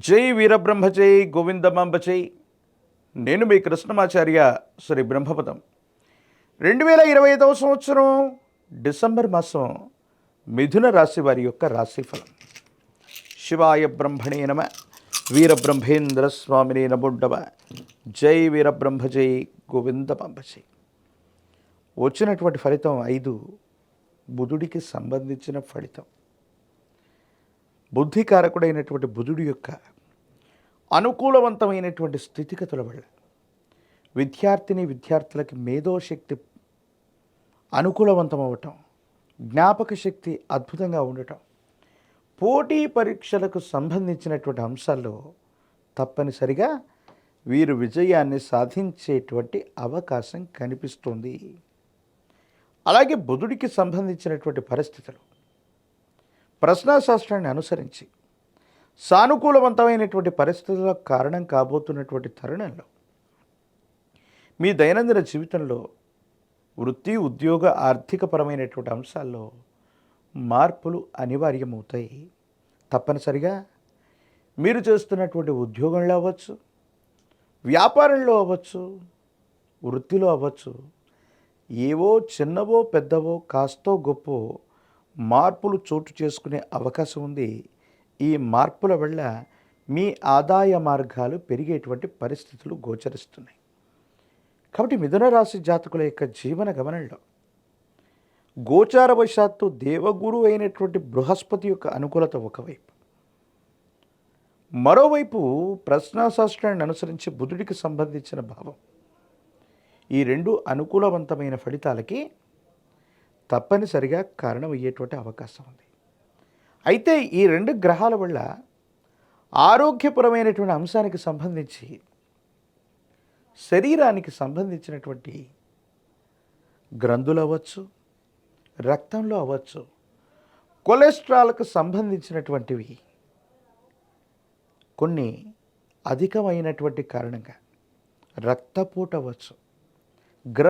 జై వీరబ్రహ్మ జై గోవిందమాంబ జై. నేను మీ కృష్ణమాచార్య శ్రీ బ్రహ్మపదం. 2025వ సంవత్సరం డిసెంబర్ మాసం మిథున రాశి వారి యొక్క రాశిఫలం. శివాయ బ్రహ్మణే నమ. వీరబ్రహ్మేంద్ర స్వామినే నమోడ్డమ. జై వీరబ్రహ్మ జై గోవిందమాంబ జై. వచ్చినటువంటి ఫలితం 5 బుధుడికి సంబంధించిన ఫలితం. బుద్ధికారకుడైనటువంటి బుధుడి యొక్క అనుకూలవంతమైనటువంటి స్థితిగతుల వల్ల విద్యార్థులకి మేధోశక్తి అనుకూలవంతం అవ్వటం, జ్ఞాపక శక్తి అద్భుతంగా ఉండటం, పోటీ పరీక్షలకు సంబంధించినటువంటి అంశాల్లో తప్పనిసరిగా వీరు విజయాన్ని సాధించేటువంటి అవకాశం కనిపిస్తుంది. అలాగే బుధుడికి సంబంధించినటువంటి పరిస్థితులు ప్రశ్నాశాస్త్రాన్ని అనుసరించి సానుకూలవంతమైనటువంటి పరిస్థితులకు కారణం కాబోతున్నటువంటి తరుణంలో మీ దైనందిన జీవితంలో వృత్తి, ఉద్యోగ, ఆర్థికపరమైనటువంటి అంశాల్లో మార్పులు అనివార్యమవుతాయి. తప్పనిసరిగా మీరు చేస్తున్నటువంటి ఉద్యోగంలో అవ్వచ్చు, వ్యాపారంలో అవ్వచ్చు, వృత్తిలో అవ్వచ్చు, ఏవో చిన్నవో పెద్దవో కాస్తో గొప్పో మార్పులు చోటు చేసుకునే అవకాశం ఉంది. ఈ మార్పుల వల్ల మీ ఆదాయ మార్గాలు పెరిగేటువంటి పరిస్థితులు గోచరిస్తున్నాయి. కాబట్టి మిథున రాశి జాతకుల యొక్క జీవన గమనంలో గోచారవశాత్తు దేవగురు అయినటువంటి బృహస్పతి యొక్క అనుకూలత ఒకవైపు, మరోవైపు ప్రశ్నాశాస్త్రాన్ని అనుసరించి బుధుడికి సంబంధించిన భావం, ఈ రెండు అనుకూలవంతమైన ఫలితాలకి తప్పనిసరిగా కారణమయ్యేటువంటి అవకాశం ఉంది. అయితే ఈ రెండు గ్రహాల వల్ల ఆరోగ్యపరమైనటువంటి అంశానికి సంబంధించి, శరీరానికి సంబంధించినటువంటి గ్రంథులు అవ్వచ్చు, రక్తంలో అవ్వచ్చు, కొలెస్ట్రాల్కు సంబంధించినటువంటివి కొన్ని అధికమైనటువంటి కారణంగా రక్తపోటు అవ్వచ్చు,